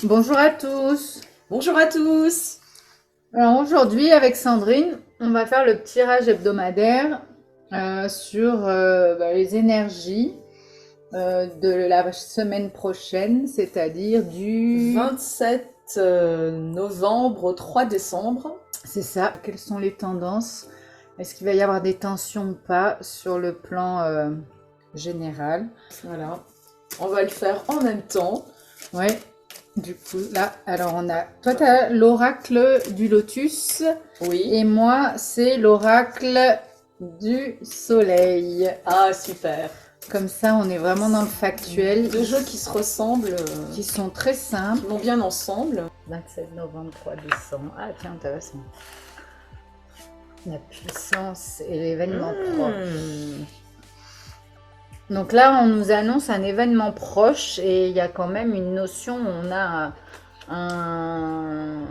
Bonjour à tous. Bonjour à tous. Alors aujourd'hui, avec Sandrine, on va faire le tirage hebdomadaire sur les énergies de la semaine prochaine, c'est-à-dire du... 27 novembre au 3 décembre. C'est ça. Quelles sont les tendances? Est-ce qu'il va y avoir des tensions ou pas sur le plan général? Voilà. On va le faire en même temps. Ouais. Du coup, là, alors on a... Toi, tu as l'oracle du lotus. Oui. Et moi, c'est l'oracle du soleil. Ah, super. Comme ça, on est vraiment dans le factuel. Deux jeux qui se ressemblent. Qui sont très simples. Qui vont bien ensemble. 27 novembre, 3 décembre. Ah, tiens, intéressant. La puissance et l'événement proche. Donc là, on nous annonce un événement proche et il y a quand même une notion, on a un...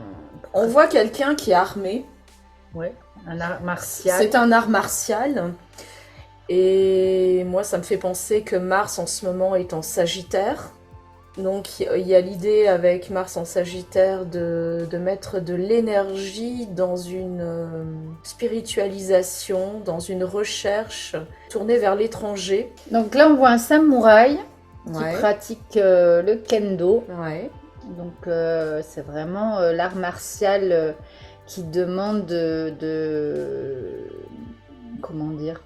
On voit quelqu'un qui est armé. Ouais, un art martial. C'est un art martial. Et moi, ça me fait penser que Mars en ce moment est en Sagittaire. Donc il y a l'idée avec Mars en Sagittaire de mettre de l'énergie dans une spiritualisation, dans une recherche tournée vers l'étranger. Donc là, on voit un samouraï qui Ouais. pratique le kendo. Ouais. Donc c'est vraiment l'art martial qui demande comment dire,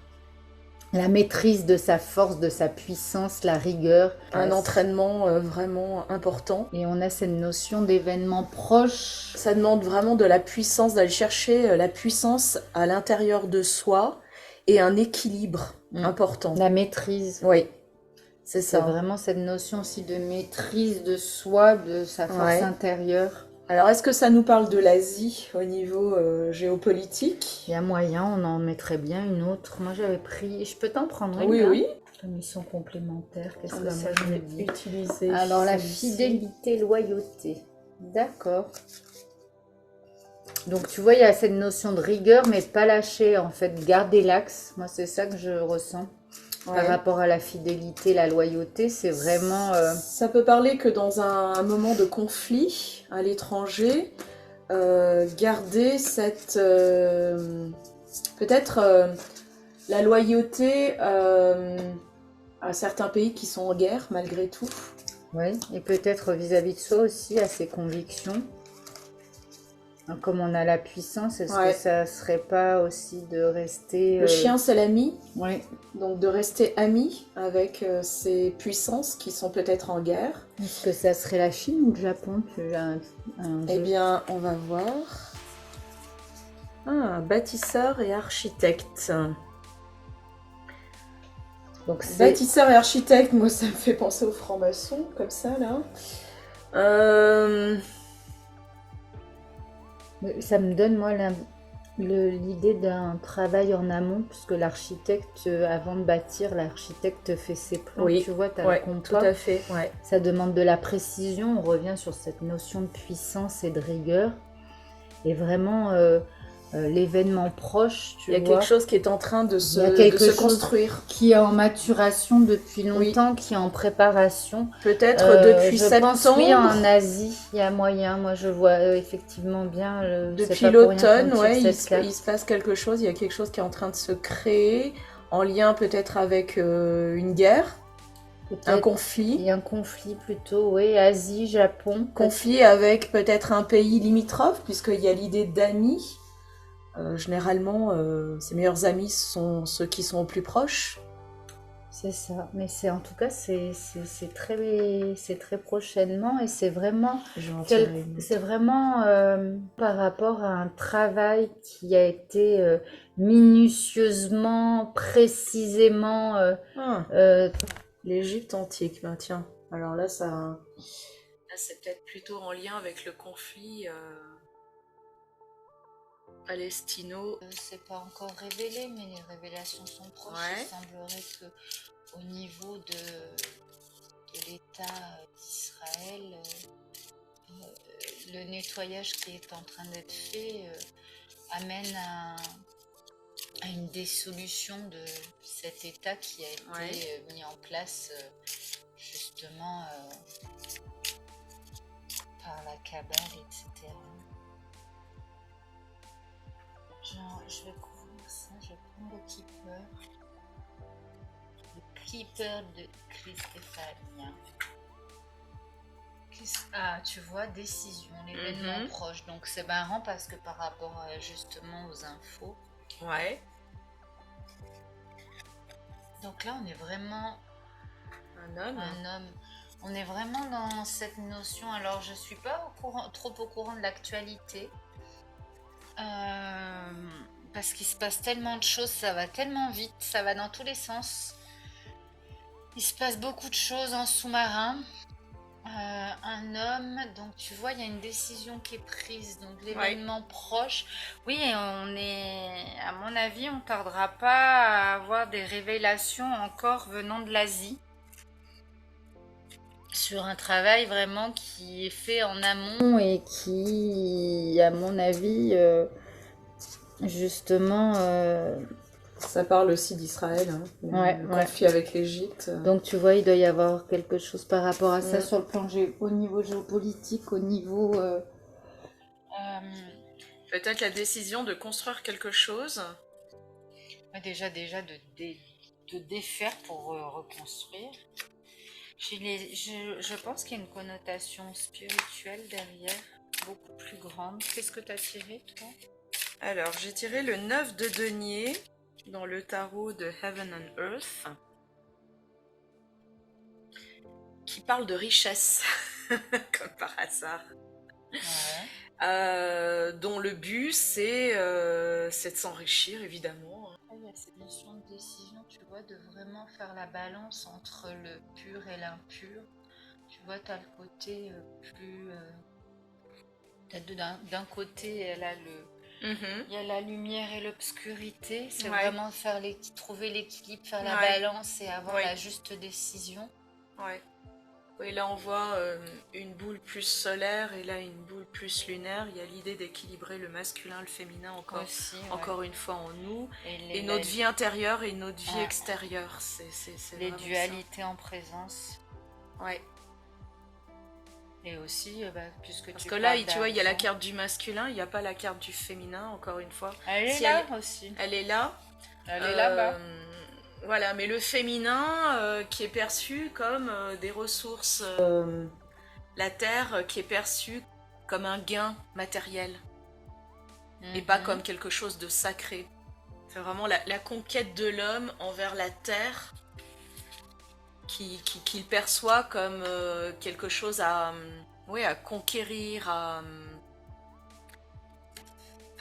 la maîtrise de sa force, de sa puissance, la rigueur. Un entraînement vraiment important. Et on a cette notion d'événement proche. Ça demande vraiment de la puissance, d'aller chercher la puissance à l'intérieur de soi et un équilibre important. La maîtrise. Oui, c'est C'est ça. vraiment cette notion aussi de maîtrise de soi, de sa force intérieure. Alors, est-ce que ça nous parle de l'Asie au niveau géopolitique? Il y a moyen, on en mettrait bien une autre. Moi, j'avais pris... Je peux t'en prendre une? Oui, là oui. Mission complémentaire, qu'est-ce que Moi, ça je me vais dit? utiliser. Alors, la celle-ci. fidélité, loyauté. D'accord. Donc, tu vois, il y a cette notion de rigueur, mais pas lâcher, en fait. Garder l'axe. Moi, c'est ça que je ressens. Ouais. Par rapport à la fidélité, la loyauté, c'est vraiment... Ça peut parler que dans un moment de conflit à l'étranger, garder cette... peut-être la loyauté à certains pays qui sont en guerre, malgré tout. Oui, et peut-être vis-à-vis de soi aussi, à ses convictions. Comme on a la puissance, est-ce que ça serait pas aussi de rester... Le chien, c'est l'ami. Oui. Donc de rester ami avec ces puissances qui sont peut-être en guerre. Est-ce que ça serait la Chine ou le Japon? Eh bien, on va voir. Ah, bâtisseur et architecte. Donc, bâtisseur et architecte, moi ça me fait penser aux francs-maçons, comme ça là. Ça me donne, moi, l'idée d'un travail en amont, puisque l'architecte, avant de bâtir, l'architecte fait ses plans. Oui, tu vois, tu as le compas. tout à fait. Ouais. Ça demande de la précision. On revient sur cette notion de puissance et de rigueur. Et vraiment, l'événement proche, tu vois. Il y a quelque chose qui est en train de se construire. Qui est en maturation depuis longtemps, qui est en préparation. Peut-être depuis septembre. Je pense, oui, en Asie, il y a moyen. Moi, je vois effectivement bien... Depuis l'automne, il se passe quelque chose. Il y a quelque chose qui est en train de se créer, en lien peut-être avec une guerre, un conflit. Et un conflit plutôt, oui, Asie, Japon. Conflit avec peut-être un pays limitrophe, puisqu'il y a l'idée d'amis. Généralement, ses meilleurs amis sont ceux qui sont au plus proches. C'est ça, mais c'est en tout cas c'est très prochainement et c'est vraiment par rapport à un travail qui a été minutieusement, précisément. L'Égypte antique, ben tiens. Alors là, c'est peut-être plutôt en lien avec le conflit. Palestino. C'est pas encore révélé, mais les révélations sont proches. Il semblerait que au niveau de l'État d'Israël, le nettoyage qui est en train d'être fait amène à une dissolution de cet État qui a été mis en place justement par la cabale, etc. Genre, je vais couvrir ça, je vais prendre le keeper. Le keeper de Christefania. Ah, tu vois, décision, l'événement proche. Donc c'est marrant parce que par rapport justement aux infos. Ouais. Donc là, on est vraiment Un homme. On est vraiment dans cette notion. Alors, je suis pas trop au courant de l'actualité. Parce qu'il se passe tellement de choses, ça va tellement vite, ça va dans tous les sens. Il se passe beaucoup de choses en sous-marin. Un homme, donc tu vois, il y a une décision qui est prise, donc l'événement proche. Oui, à mon avis, on tardera pas à avoir des révélations encore venant de l'Asie. Sur un travail vraiment qui est fait en amont et qui, à mon avis, justement... Ça parle aussi d'Israël, le conflit avec l'Égypte. Donc tu vois, il doit y avoir quelque chose par rapport à ça sur le plan au niveau géopolitique, au niveau... Peut-être la décision de construire quelque chose. Déjà de défaire pour reconstruire. Je pense qu'il y a une connotation spirituelle derrière, beaucoup plus grande. Qu'est-ce que tu as tiré, toi? Alors, j'ai tiré le 9 de denier dans le tarot de Heaven and Earth, qui parle de richesse, comme par hasard. Ouais. Dont le but, c'est de s'enrichir, évidemment. Il y a cette notion de décision, tu vois, de vraiment faire la balance entre le pur et l'impur. Tu vois, tu as le côté plus... d'un côté, il y a la lumière et l'obscurité. C'est vraiment trouver l'équilibre, faire la balance et avoir la juste décision. Ouais. Oui, là on voit une boule plus solaire et là une boule plus lunaire. Il y a l'idée d'équilibrer le masculin, le féminin encore une fois en nous. Et notre vie intérieure et notre vie extérieure. C'est les dualités en présence. Ouais. Et aussi, puisque parce que là, tu vois, il y a la carte du masculin, il n'y a pas la carte du féminin, encore une fois. Elle est là aussi. Elle est là. Elle est là-bas. Voilà, mais le féminin qui est perçu comme des ressources, la terre qui est perçue comme un gain matériel et pas comme quelque chose de sacré. C'est vraiment la conquête de l'homme envers la terre qu'il perçoit comme quelque chose à conquérir, à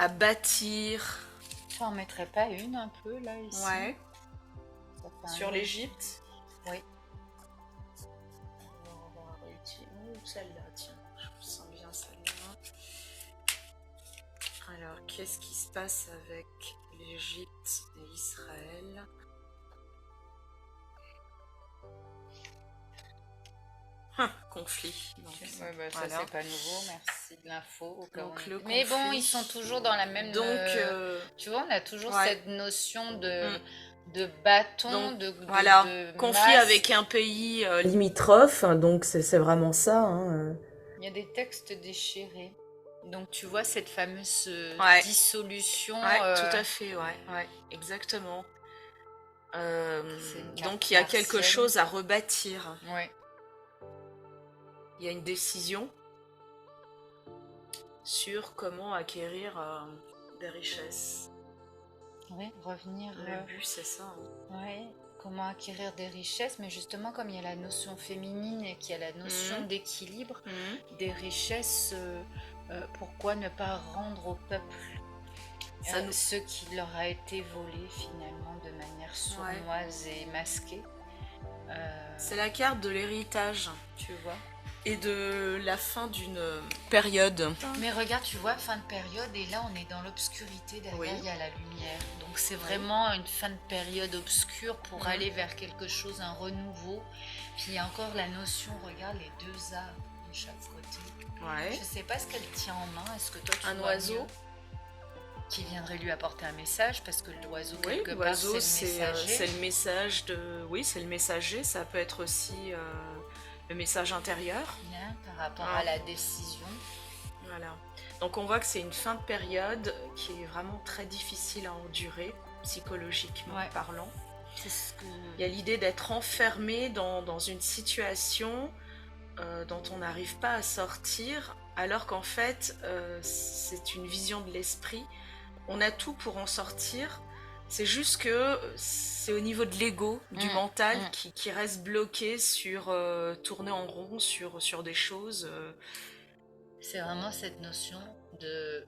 bâtir. Tu en mettrais pas une un peu là ici? Ouais. Sur l'Égypte. Oui. On va réutiliser celle-là, tiens, je me sens bien celle-là. Alors, qu'est-ce qui se passe avec l'Égypte et Israël? Conflit. Donc, ça c'est pas nouveau, merci de l'info. Mais bon, ils sont toujours dans la même... tu vois, on a toujours cette notion de bâton, donc, de conflit masse. avec un pays limitrophe, donc c'est vraiment ça. Il y a des textes déchirés. Donc tu vois cette fameuse dissolution. Tout à fait, exactement. Donc il y a quelque chose à rebâtir. Ouais. Il y a une décision sur comment acquérir des richesses. Oui, revenir. Le but, c'est ça. Oui, comment acquérir des richesses, mais justement, comme il y a la notion féminine et qu'il y a la notion d'équilibre, des richesses, pourquoi ne pas rendre au peuple ce qui leur a été volé finalement de manière sournoise et masquée. C'est la carte de l'héritage, tu vois. Et de la fin d'une période. Mais regarde, tu vois, fin de période, et là on est dans l'obscurité, derrière il y a la lumière. Donc c'est vraiment une fin de période obscure pour aller vers quelque chose, un renouveau. Puis il y a encore la notion, regarde les deux arbres de chaque côté. Je sais pas ce qu'elle tient en main, est-ce que toi tu vois oiseau qui viendrait lui apporter un message, parce que l'oiseau quelque part c'est le messager. C'est le message de... Oui, c'est le messager, ça peut être aussi... le message intérieur. Bien, par rapport à la décision. Voilà. Donc on voit que c'est une fin de période qui est vraiment très difficile à endurer, psychologiquement parlant. C'est ce que... Il y a l'idée d'être enfermé dans une situation dont on n'arrive pas à sortir, alors qu'en fait, c'est une vision de l'esprit. On a tout pour en sortir. C'est juste que c'est au niveau de l'ego, du mental, qui reste bloqué sur tourner en rond sur des choses. C'est vraiment cette notion de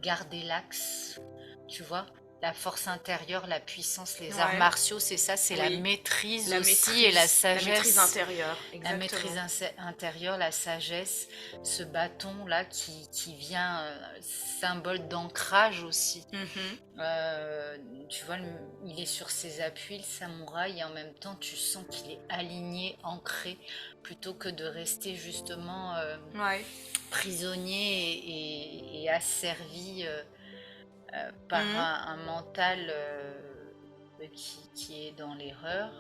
garder l'axe, tu vois, la force intérieure, la puissance, les arts martiaux, c'est ça, c'est la maîtrise aussi et la sagesse. La maîtrise intérieure, exactement. La maîtrise intérieure, la sagesse, ce bâton-là qui vient, symbole d'ancrage aussi. Tu vois, il est sur ses appuis, le samouraï, et en même temps, tu sens qu'il est aligné, ancré, plutôt que de rester justement prisonnier et asservi par un mental qui est dans l'erreur.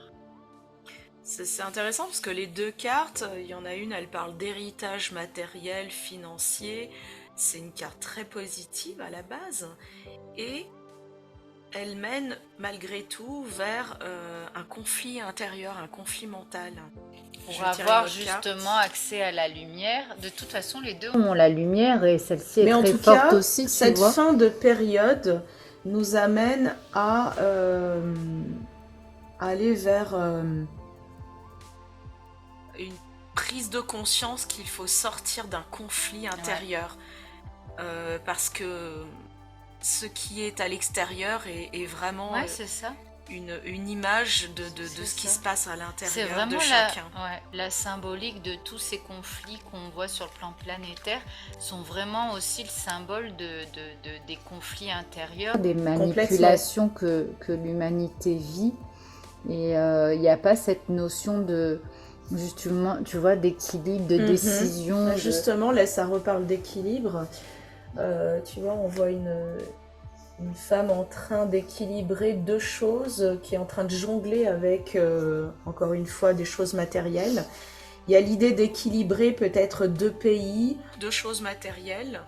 C'est intéressant parce que les deux cartes, il y en a une, elle parle d'héritage matériel, financier. C'est une carte très positive à la base. Et elle mène malgré tout vers un conflit intérieur, un conflit mental. Pour avoir justement accès à la lumière. De toute façon, les deux ont la lumière et celle-ci est très forte aussi. Cette fin de période nous amène à aller vers une prise de conscience qu'il faut sortir d'un conflit intérieur. Parce que ce qui est à l'extérieur est vraiment c'est ça. Une image de ce qui se passe à l'intérieur de chacun. C'est vraiment la symbolique de tous ces conflits qu'on voit sur le plan planétaire sont vraiment aussi le symbole des conflits intérieurs, des manipulations que l'humanité vit. Et il n'y a pas cette notion de, justement, tu vois, d'équilibre, de décision. Justement, là, ça reparle d'équilibre. Tu vois, on voit une femme en train d'équilibrer deux choses, qui est en train de jongler avec, encore une fois, des choses matérielles. Il y a l'idée d'équilibrer peut-être deux pays, deux choses matérielles,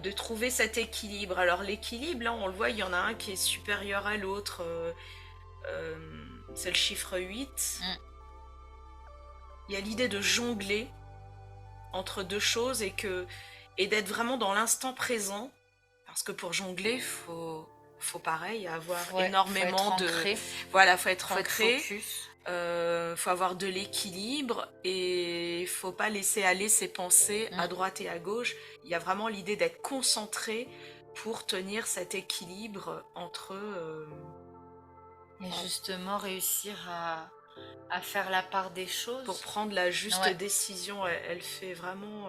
de trouver cet équilibre. Alors l'équilibre, là, on le voit, il y en a un qui est supérieur à l'autre. C'est le chiffre 8. Il y a l'idée de jongler entre deux choses et d'être vraiment dans l'instant présent. Parce que pour jongler, faut pareil, avoir énormément de... Voilà, faut être ancré. Faut avoir de l'équilibre et il faut pas laisser aller ses pensées à droite et à gauche. Il y a vraiment l'idée d'être concentré pour tenir cet équilibre entre... et justement réussir à faire la part des choses. Pour prendre la juste décision, elle fait vraiment...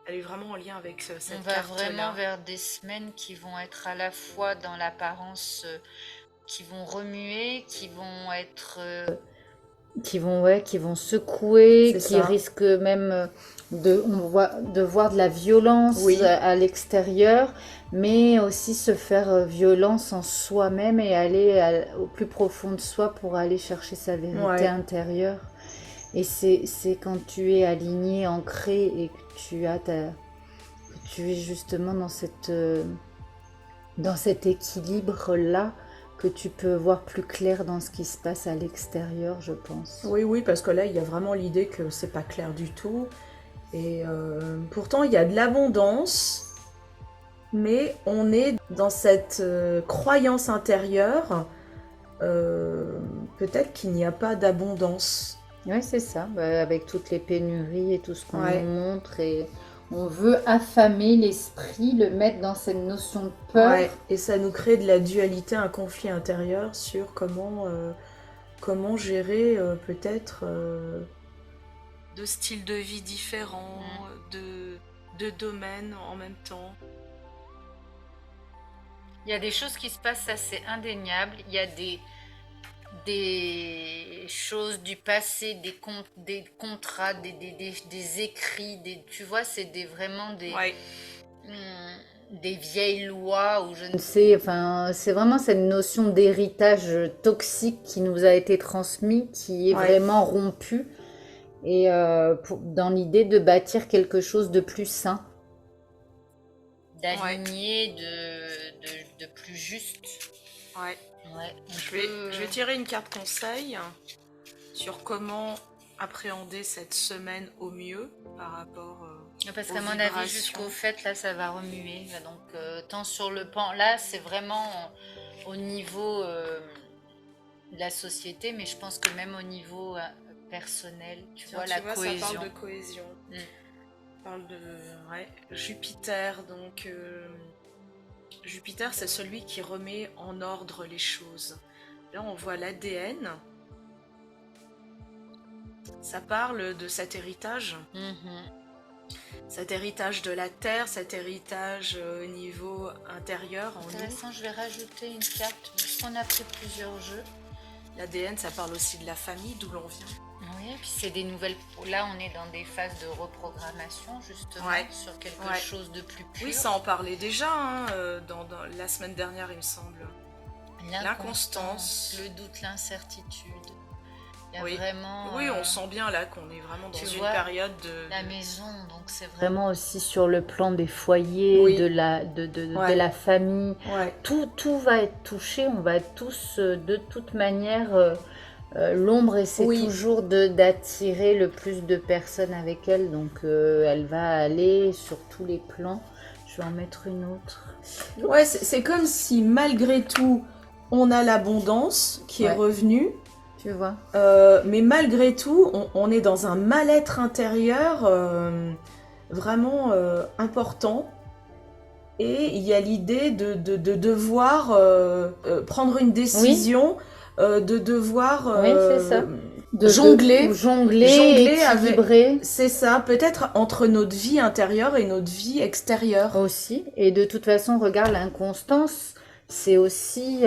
Elle est vraiment en lien avec cette carte-là. On va vraiment vers des semaines qui vont être à la fois dans l'apparence, qui vont remuer, qui vont être... qui vont secouer, qui risquent même de voir de la violence à l'extérieur, mais aussi se faire violence en soi-même et aller au plus profond de soi pour aller chercher sa vérité intérieure. Et c'est quand tu es aligné, ancré et que tu es justement dans cet équilibre-là que tu peux voir plus clair dans ce qui se passe à l'extérieur, je pense. Oui, parce que là, il y a vraiment l'idée que c'est pas clair du tout. Et pourtant, il y a de l'abondance, mais on est dans cette croyance intérieure, peut-être qu'il n'y a pas d'abondance. Oui, c'est ça, avec toutes les pénuries et tout ce qu'on nous montre, et on veut affamer l'esprit, le mettre dans cette notion de peur. Et ça nous crée de la dualité, un conflit intérieur sur comment gérer peut-être de styles de vie différents, de domaines en même temps. Il y a des choses qui se passent assez indéniables, il y a des choses du passé, des contrats, des écrits, tu vois, c'est vraiment des vieilles lois ou je ne sais, enfin, c'est vraiment cette notion d'héritage toxique qui nous a été transmis, qui est vraiment rompue et dans l'idée de bâtir quelque chose de plus sain. D'aligné, de plus juste. Ouais. Ouais, Je vais tirer une carte conseil sur comment appréhender cette semaine au mieux par rapport parce aux qu'à mon vibrations. avis, jusqu'au fait, là, ça va remuer. Donc, tant sur le pan, là, c'est vraiment au niveau de la société, mais je pense que même au niveau personnel, tu vois, la cohésion. Ça parle de cohésion. Ça parle de Jupiter, donc Jupiter, c'est celui qui remet en ordre les choses. Là, on voit l'ADN. Ça parle de cet héritage. Cet héritage de la Terre, cet héritage au niveau intérieur en nous. Intéressant, je vais rajouter une carte, puisqu'on a pris plusieurs jeux. L'ADN, ça parle aussi de la famille, d'où l'on vient. Oui, et puis c'est des nouvelles... Là, on est dans des phases de reprogrammation, justement, sur quelque chose de plus pur. Oui, ça en parlait déjà, hein, dans la semaine dernière, il me semble. L'inconstance. Le doute, l'incertitude. Il y a oui. Vraiment... Oui, on sent bien là qu'on est vraiment dans une période de... La maison, donc c'est vraiment aussi sur le plan des foyers, de la famille. Tout va être touché, on va tous, de toute manière... l'ombre essaie toujours d'attirer le plus de personnes avec elle, donc elle va aller sur tous les plans. Je vais en mettre une autre. Ouais, c'est comme si malgré tout, on a l'abondance qui est revenue. Tu vois. Mais malgré tout, on est dans un mal-être intérieur vraiment important. Et il y a l'idée de devoir prendre une décision, de devoir c'est ça. jongler, équilibrer. C'est ça, peut-être entre notre vie intérieure et notre vie extérieure. Aussi. Et de toute façon, regarde, l'inconstance, c'est aussi...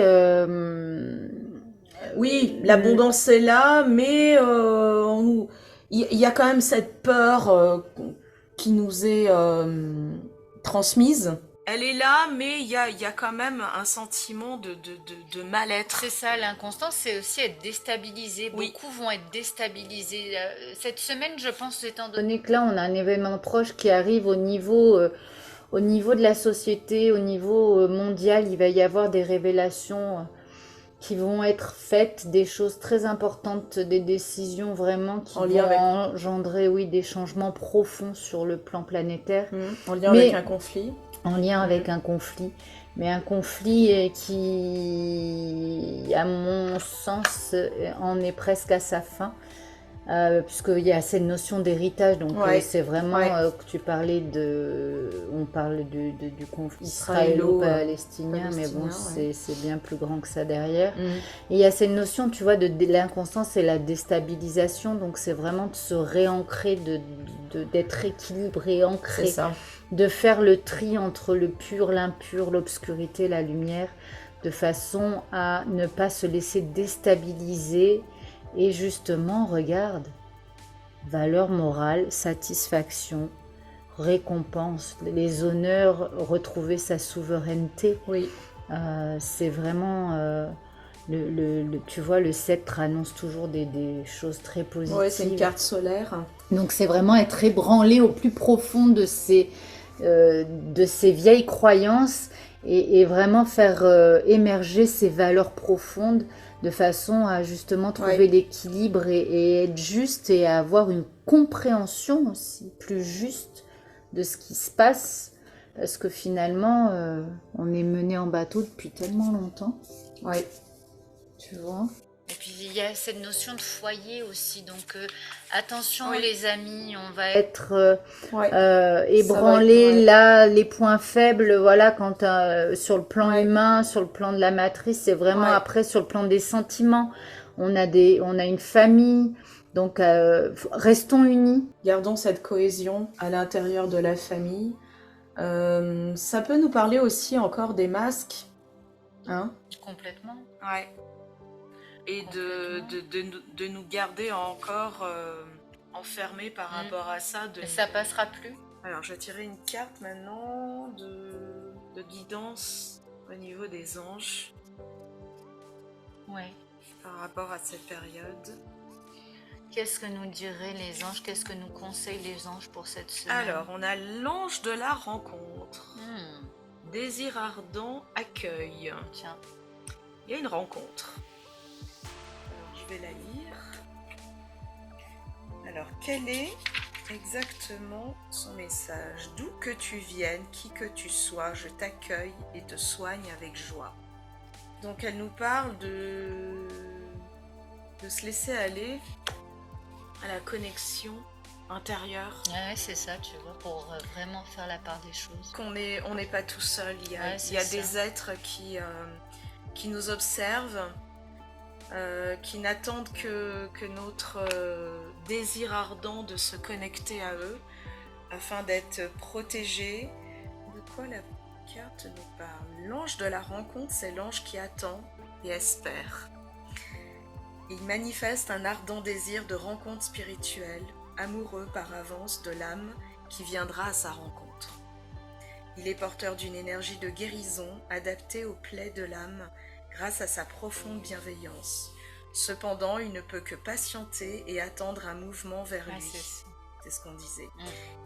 Oui, l'abondance est là, mais il y a quand même cette peur qui nous est transmise. Elle est là, mais il y a quand même un sentiment de mal-être. C'est ça, l'inconstance, c'est aussi être déstabilisé. Beaucoup vont être déstabilisés. Cette semaine, je pense, étant donné que là, on a un événement proche qui arrive au niveau de la société, au niveau mondial, il va y avoir des révélations qui vont être faites, des choses très importantes, des décisions vraiment qui vont engendrer des changements profonds sur le plan planétaire. En lien avec un conflit. En lien avec un conflit. Mais un conflit qui, à mon sens, en est presque à sa fin. Puisqu'il y a cette notion d'héritage, donc c'est vraiment que tu parlais on parle du conflit israélo-palestinien, mais bon, c'est bien plus grand que ça derrière. Et il y a cette notion, tu vois, de l'inconstance et la déstabilisation, donc c'est vraiment de se réancrer, d'être équilibré, ancré, de faire le tri entre le pur, l'impur, l'obscurité, la lumière, de façon à ne pas se laisser déstabiliser. Et justement, regarde, valeur morale, satisfaction, récompense, les honneurs, retrouver sa souveraineté. C'est vraiment, tu vois, le sceptre annonce toujours des choses très positives. Oui, c'est une carte solaire. Donc c'est vraiment être ébranlé au plus profond de ces vieilles croyances et vraiment faire émerger ces valeurs profondes, de façon à justement trouver l'équilibre et être juste et à avoir une compréhension aussi plus juste de ce qui se passe, parce que finalement on est mené en bateau depuis tellement longtemps. Tu vois. Et puis il y a cette notion de foyer aussi, donc attention les amis, on va être ébranlés là, les points faibles, voilà, quand sur le plan humain, sur le plan de la matrice, c'est vraiment après sur le plan des sentiments, on a une famille, donc restons unis. Gardons cette cohésion à l'intérieur de la famille. Ça peut nous parler aussi encore des masques, hein ? Complètement. Et de nous garder encore enfermés par rapport à ça. Et ça passera plus. Alors, je vais tirer une carte maintenant de guidance au niveau des anges. Par rapport à cette période. Qu'est-ce que nous diraient les anges? Qu'est-ce que nous conseillent les anges pour cette semaine? Alors, on a l'ange de la rencontre. Désir ardent, accueil. Tiens. Il y a une rencontre. Alors, je vais la lire. Alors, quel est exactement son message? D'où que tu viennes, qui que tu sois, je t'accueille et te soigne avec joie. Donc, elle nous parle de se laisser aller à la connexion intérieure. Ouais, c'est ça, tu vois, pour vraiment faire la part des choses. On n'est pas tout seul. Il y a des êtres qui nous observent, qui n'attendent que notre désir ardent de se connecter à eux, afin d'être protégés. De quoi la carte nous parle? L'ange de la rencontre, c'est l'ange qui attend et espère. Il manifeste un ardent désir de rencontre spirituelle, amoureux par avance de l'âme qui viendra à sa rencontre. Il est porteur d'une énergie de guérison adaptée aux plaies de l'âme grâce à sa profonde bienveillance. Cependant, il ne peut que patienter et attendre un mouvement vers lui. C'est ce qu'on disait.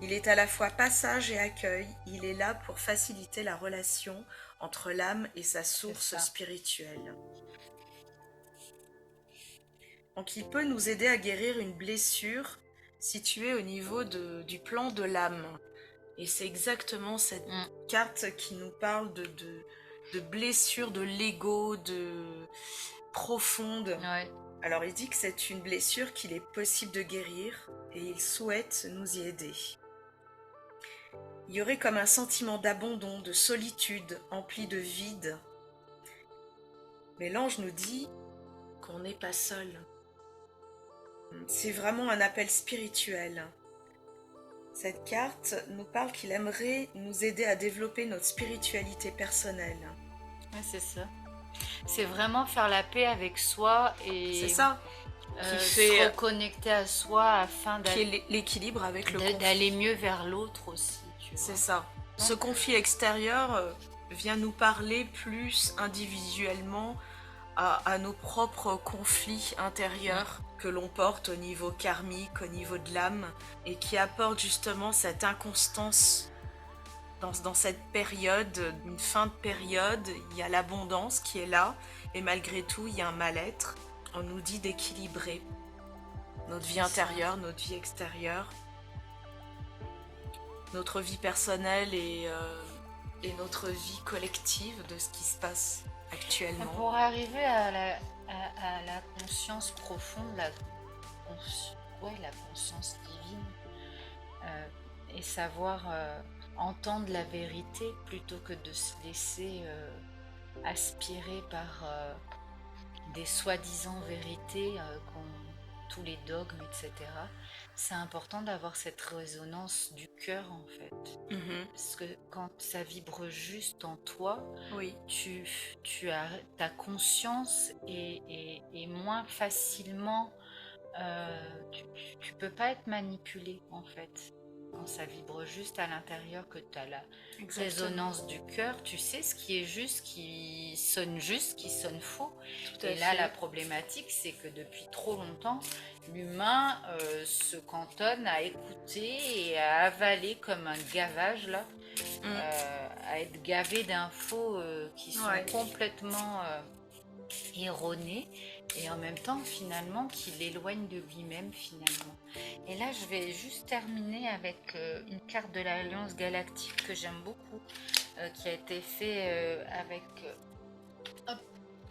Il est à la fois passage et accueil. Il est là pour faciliter la relation entre l'âme et sa source spirituelle. Donc, il peut nous aider à guérir une blessure située au niveau du plan de l'âme. Et c'est exactement cette carte qui nous parle de blessure de l'ego, de profonde. Ouais. Alors, il dit que c'est une blessure qu'il est possible de guérir et il souhaite nous y aider. Il y aurait comme un sentiment d'abandon, de solitude, empli de vide. Mais l'ange nous dit qu'on n'est pas seul. C'est vraiment un appel spirituel. Cette carte nous parle qu'il aimerait nous aider à développer notre spiritualité personnelle. Ouais, c'est ça. C'est vraiment faire la paix avec soi et c'est ça. Se reconnecter à soi afin l'équilibre avec le conflit. D'aller mieux vers l'autre aussi. C'est ça. Ce conflit extérieur vient nous parler plus individuellement à nos propres conflits intérieurs que l'on porte au niveau karmique, au niveau de l'âme, et qui apporte justement cette inconstance dans cette période, une fin de période. Il y a l'abondance qui est là, et malgré tout, il y a un mal-être. On nous dit d'équilibrer notre vie intérieure, notre vie extérieure, notre vie personnelle et notre vie collective de ce qui se passe actuellement. Pour arriver à la conscience profonde, la conscience divine, et savoir entendre la vérité plutôt que de se laisser aspirer par des soi-disant vérités, tous les dogmes, etc. C'est important d'avoir cette résonance du cœur en fait. Parce que quand ça vibre juste en toi, tu as ta conscience et moins facilement, tu peux pas être manipulé en fait. Quand ça vibre juste à l'intérieur, que tu as la résonance du cœur, tu sais ce qui est juste, qui sonne faux. Et là, la problématique, c'est que depuis trop longtemps, l'humain se cantonne à écouter et à avaler comme un gavage, là, à être gavé d'infos qui sont complètement erronées, et en même temps finalement qui l'éloigne de lui-même finalement. Et là je vais juste terminer avec une carte de l'Alliance Galactique que j'aime beaucoup, qui a été fait avec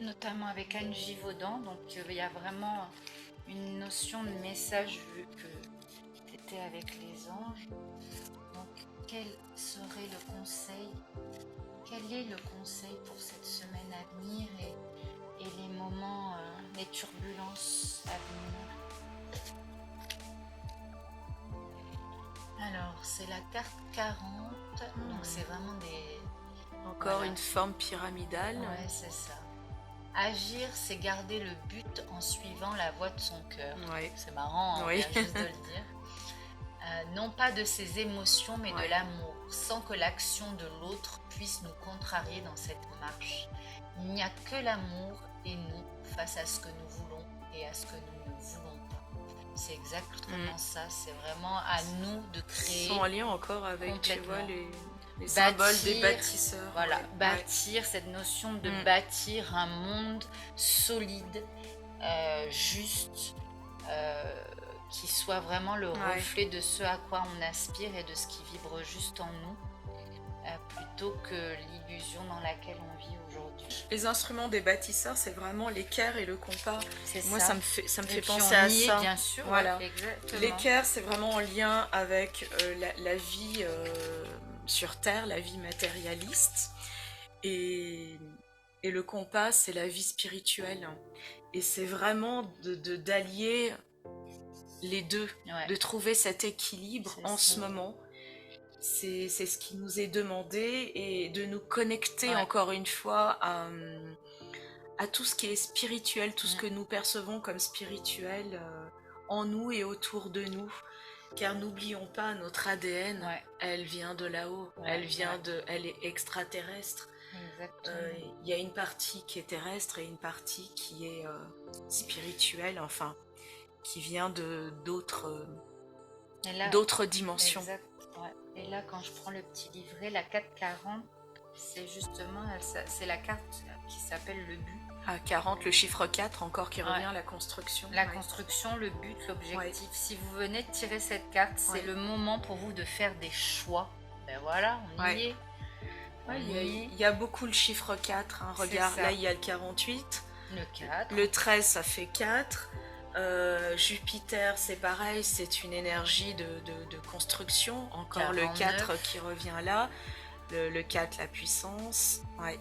notamment avec Anne Givaudan. Donc il y a vraiment une notion de message vu que tu étais avec les anges. Donc quel serait le conseil, quel est le conseil pour cette semaine à venir et les moments, les turbulences à venir? Alors, c'est la carte 40, donc c'est vraiment des... Encore une forme pyramidale. Ouais, c'est ça. Agir, c'est garder le but en suivant la voie de son cœur. Ouais. C'est marrant, on vient juste de le dire. Non pas de ses émotions, mais de l'amour, sans que l'action de l'autre puisse nous contrarier dans cette marche. Il n'y a que l'amour et nous face à ce que nous voulons et à ce que nous ne voulons pas. c'est exactement ça. C'est vraiment à nous de Ils créer, sont en lien encore avec, tu vois, complètement. les symboles des Bâtir, bâtisseurs. voilà, Ouais. bâtir, cette notion de Mm. bâtir un monde solide, juste, euh, qui soit vraiment le Ouais. reflet de ce à quoi on aspire et de ce qui vibre juste en nous, plutôt que l'illusion dans laquelle on vit aujourd'hui. Les instruments des bâtisseurs, c'est vraiment l'équerre et le compas. C'est Moi, ça. ça me fait Et puis penser on à y est, ça. bien sûr, Voilà. ouais, exactement. L'équerre, c'est vraiment en lien avec la vie sur Terre, la vie matérialiste. Et le compas, c'est la vie spirituelle. Et c'est vraiment d'allier les deux, Ouais. de trouver cet équilibre C'est en ça. ce moment. C'est ce qui nous est demandé et de nous connecter Ouais. encore une fois à tout ce qui est spirituel, tout ce que nous percevons comme spirituel en nous et autour de nous. Car n'oublions pas, notre ADN, Ouais. elle vient de là-haut, Ouais, elle est extraterrestre. Exactement. Il y a une partie qui est terrestre et une partie qui est spirituelle, enfin, qui vient de d'autres dimensions. Exact, ouais. Et là, quand je prends le petit livret, la 440, c'est justement, c'est la carte qui s'appelle le but. À 40, le chiffre 4 encore qui revient, Ouais. la construction. La Ouais. construction, le but, l'objectif. Ouais. Si vous venez de tirer cette carte, c'est Ouais. le moment pour vous de faire des choix. Ben voilà, on Ouais. y est. Ouais, On y est. il y a beaucoup le chiffre 4. Hein. C'est Regarde, ça. là, il y a le 48. Le 4. Le 13, ça fait 4. Jupiter, c'est pareil, c'est une énergie de construction. Encore 49. le 4 qui revient là. Le 4, la puissance. Ouais.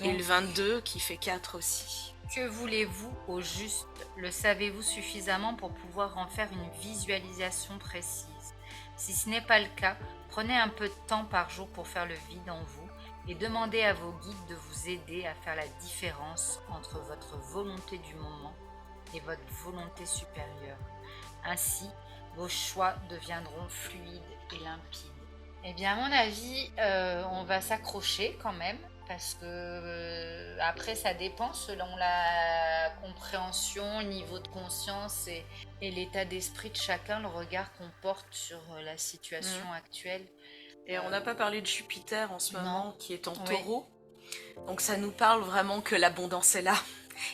Et Donc, le 22 qui fait 4 aussi. que voulez-vous au juste? Le savez-vous suffisamment pour pouvoir en faire une visualisation précise? Si ce n'est pas le cas, prenez un peu de temps par jour pour faire le vide en vous et demandez à vos guides de vous aider à faire la différence entre votre volonté du moment et votre volonté supérieure. Ainsi, vos choix deviendront fluides et limpides. Eh bien, à mon avis, on va s'accrocher quand même, parce que après, ça dépend selon la compréhension, le niveau de conscience et l'état d'esprit de chacun, le regard qu'on porte sur la situation actuelle. Et on n'a pas parlé de Jupiter en ce Non. moment, qui est en Oui. taureau. Donc ça nous parle vraiment que l'abondance est là.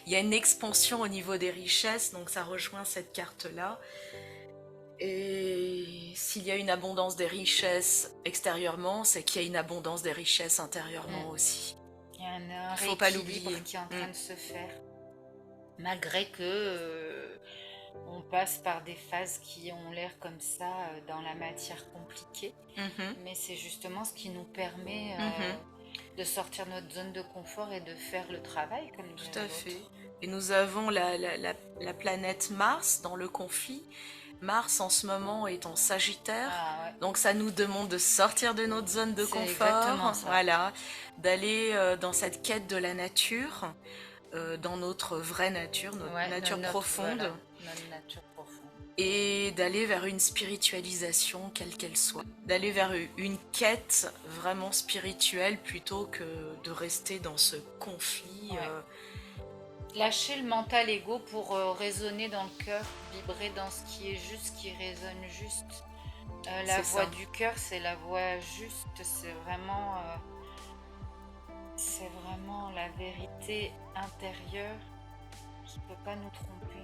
Il y a une expansion au niveau des richesses, donc ça rejoint cette carte-là. Et s'il y a une abondance des richesses extérieurement, c'est qu'il y a une abondance des richesses intérieurement aussi. Il y a un Faut pas rééquilibre l'oublier. qui est en train de se faire. Malgré que on passe par des phases qui ont l'air comme ça dans la matière compliquée. Mhm. Mais c'est justement ce qui nous permet de sortir de notre zone de confort et de faire le travail comme Tout à fait. Et nous avons la planète Mars dans le conflit. Mars en ce moment est en Sagittaire. Ah, ouais. Donc ça nous demande de sortir de notre zone de C'est confort, exactement ça. voilà, d'aller dans cette quête de la nature, dans notre vraie nature, notre Ouais, nature notre- profonde, voilà, notre nature profonde. et d'aller vers une spiritualisation quelle qu'elle soit, d'aller vers une quête vraiment spirituelle plutôt que de rester dans ce conflit. Ouais. Lâcher le mental égo pour raisonner dans le cœur, vibrer dans ce qui est juste, qui résonne juste. La C'est voix ça. du cœur, c'est la voix juste, c'est vraiment la vérité intérieure qui ne peut pas nous tromper.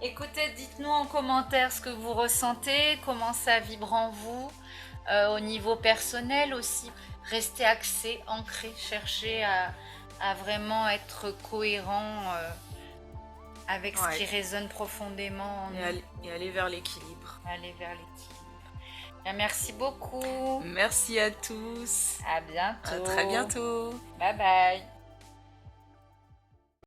Écoutez, dites-nous en commentaire ce que vous ressentez, comment ça vibre en vous, au niveau personnel aussi. Restez axé, ancré, cherchez à vraiment être cohérent avec ce qui résonne profondément en nous. Et aller vers l'équilibre. Aller vers l'équilibre. Bien, merci beaucoup. Merci à tous. À bientôt. À très bientôt. Bye bye.